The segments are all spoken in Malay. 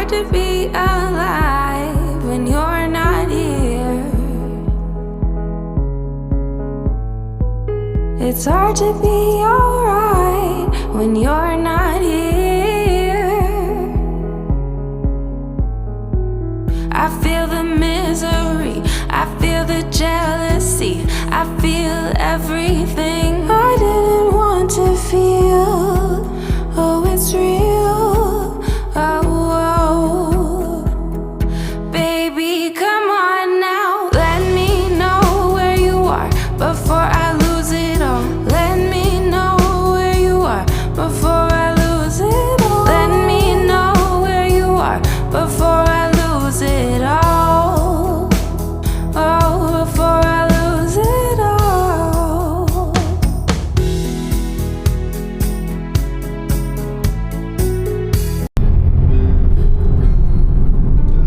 hard to be alive when you're not here. It's hard to be alright when you're not here. I feel the misery, I feel the jealousy, I feel everything I didn't want to feel. Oh, it's real. Oh, oh. Baby, come on now. Let me know where you are before I lose it all. Let me know where you are before I lose it all. Let me know where you are before I lose it all. Oh, before I lose it all.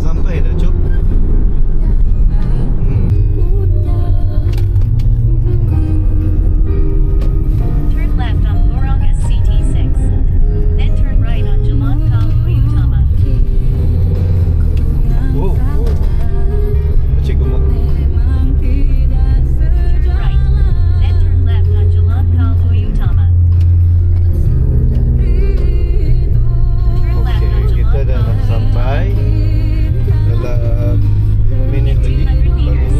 Sampai dah, Cuk. Turn left on Lorong SCT6. Then turn right on Jalan Kampung Utama. Oh, Cik gemuk. Turn right. Then turn left on Jalan Kampung Utama. Turn left on Okey, kita Jalan dah nak sampai dalam 5 minit lagi. 200 meters.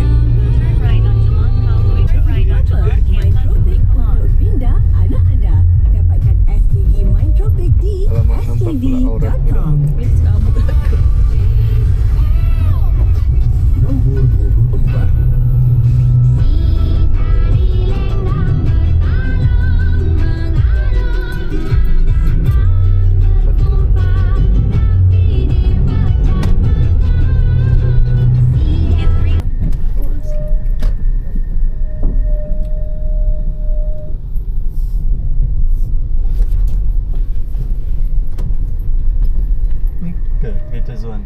Turn right on Jalan Kampung. Turn right on Jalan Kampung Utama. Pindah anak anda. Dapatkan SKD Mindtropic di Alamak, nampak pula aurat pula. skd.com. Nombor 24. In 3. Ni ke kereta Zuan?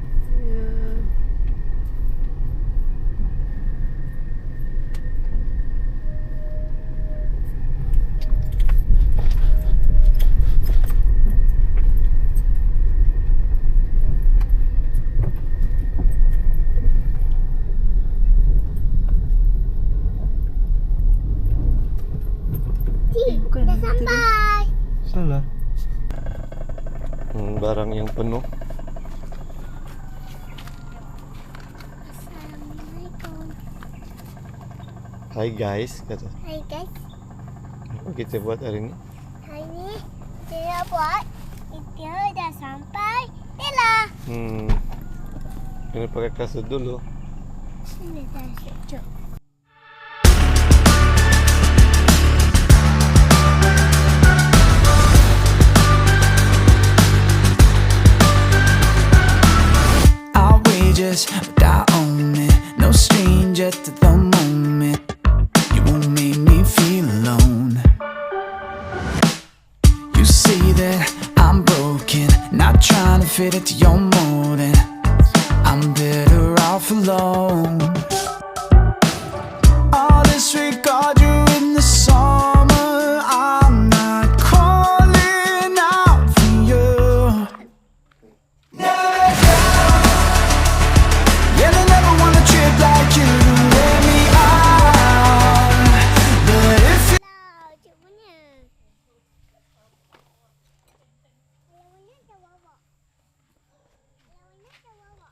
Dah sampai. Salah. Barang yang penuh. Assalamualaikum. Hai guys, kata. Hai guys. Apa kita buat hari ni? Hari ni kita buat. Kita dah sampai Tela. Kena pakai kasut dulu. Sini dah sejuk. Outrageous, but I own it. No stranger to the moment. You won't make me feel alone. You say that I'm broken, not trying to fit into your mold, and I'm better off alone. All disregard you in the summer. I'm not calling out for you. Yeah, I never wanna trip like you to wear me out. But if you Lah, cik punya. Lawannya dah bawa. Lawannya dah bawa.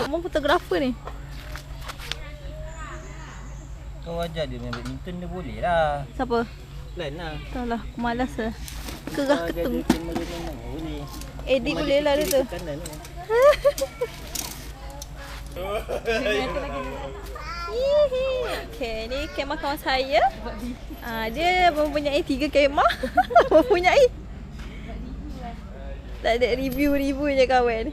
Abang fotografer ni. Kau ajar dia main badminton dia boleh lah. Siapa? Plan lah. Tak lah, aku malas lah. Kerah ketung. Cameraman boleh. Edit boleh lah dia tu. Kanan ni. Okay, ni kemah kawan saya. Dia mempunyai 3 kemah. Mempunyai. Tak ada review je kawan.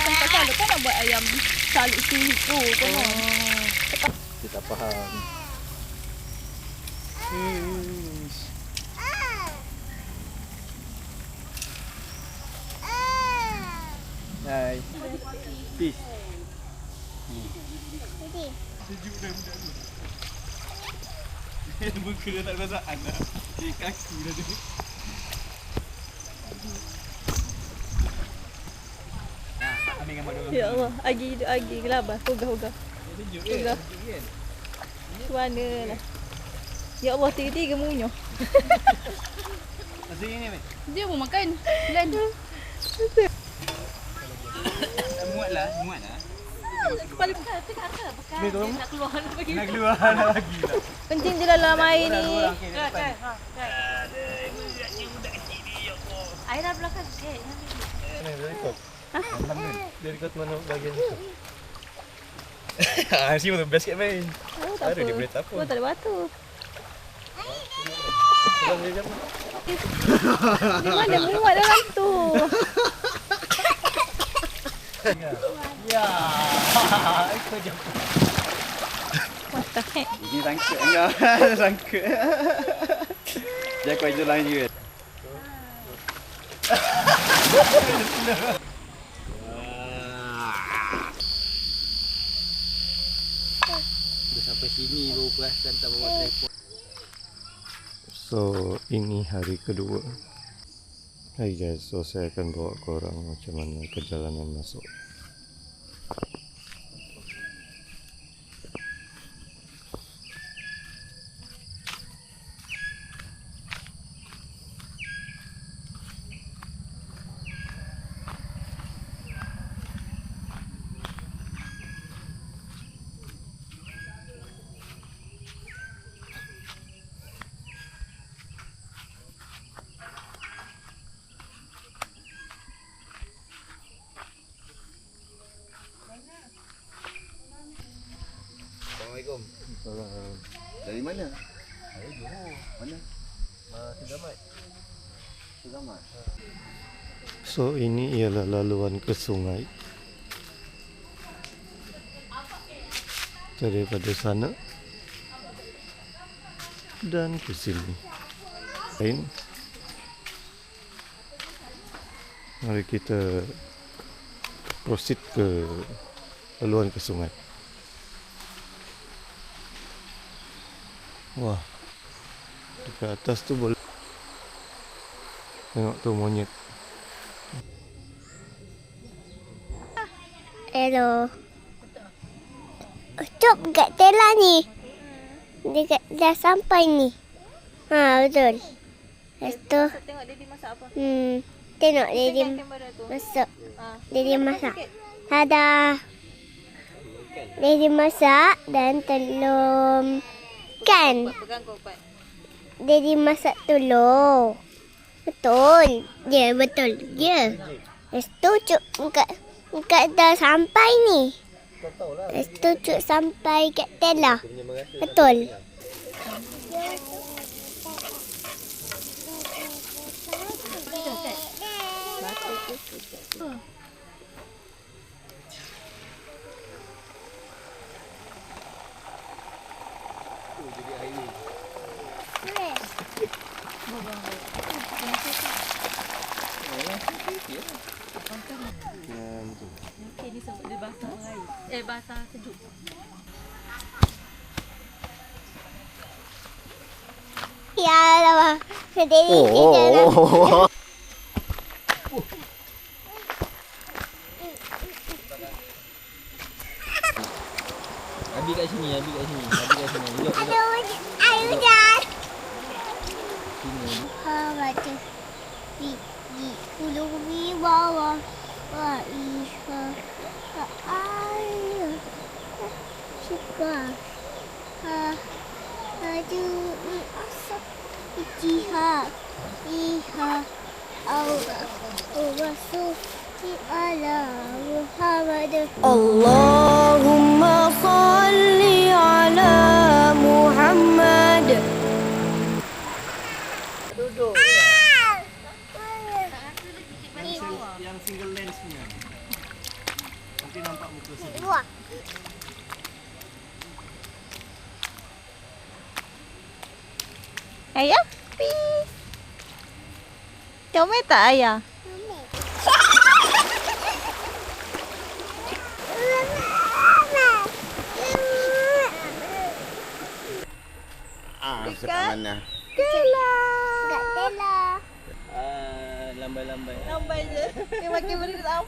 Pasal lu kan nak buat ayam saluk sulit tu kan. Kita faham. Hai. Peace. Sejuk dah budak ni. Muka dia tak ada perasaan dah. Kaki dah dia. Ambil gambar dulu. Ya Allah, agi gelabah, ogah. Sejuk Ogah. kan? Macam mana lah. Ya Allah, tiga-tiga munyoh. Masih ni Mat. Dia pun makan. Land. Muat lah. Kepala bekal, bekan. Ni tolong. Nak keluar nak bagi. Nak keluar lagi lah. Kencing je dalam air ni. Kan. Air dah belakang sikit. Mana dia record? Dia record mana bahagian tu? Si tu best kat main. Oh, tak Ada dia apa. boleh tapung. Oh, tak ada batu. Di mana muat dalam tu? Ya. Ikut je. What the heck? Ini sangkut enggak. Sangkut. Dia kau je lain juga. Dah sampai sini baru perasan tak bawa tripod. So ini hari kedua. Hai guys, so saya akan bawa korang macam mana perjalanan masuk. Assalamualaikum. Dari mana? Saya Johor. Mana? Segamat. Segamat. So ini ialah laluan ke sungai. Daripada sana dan ke sini. Lain. Mari kita proceed ke laluan ke sungai. Wah, dekat atas tu boleh tengok tu monyet. Hello. Stop kat tela ni. Dekat dah sampai ni. Ha, betul. Lepas tu, Tengok Daddy masak apa? tengok dia Kamera tu. masak. Ah. Dia masak. Ada. Dia masak dan telur ikan. Pegang kopat. Dia masak telur. Betul. Ya, betul. Ya. Lepas tu kat dah sampai ni. Lepas tu cuk sampai kat tela. Betul. Okey, ni sebab dia basah air. Basah sejuk. Ya Allah. Sedih di dalam. Ambil kat sini. Duduk. Aduh. baca di ulu di bawah wa isha ayah syukur aju asap ijihad iha Allah rasul ala Muhammad Allahumma salli ala Muhammad. Yang single lens punya. Nanti nampak muka sini. Wah. Ayah? Peace. Comel tak ayah? Sekat mana? Kela. Kat Dela. Lambai-lambai. Lambai je. Dia makin beri nampak.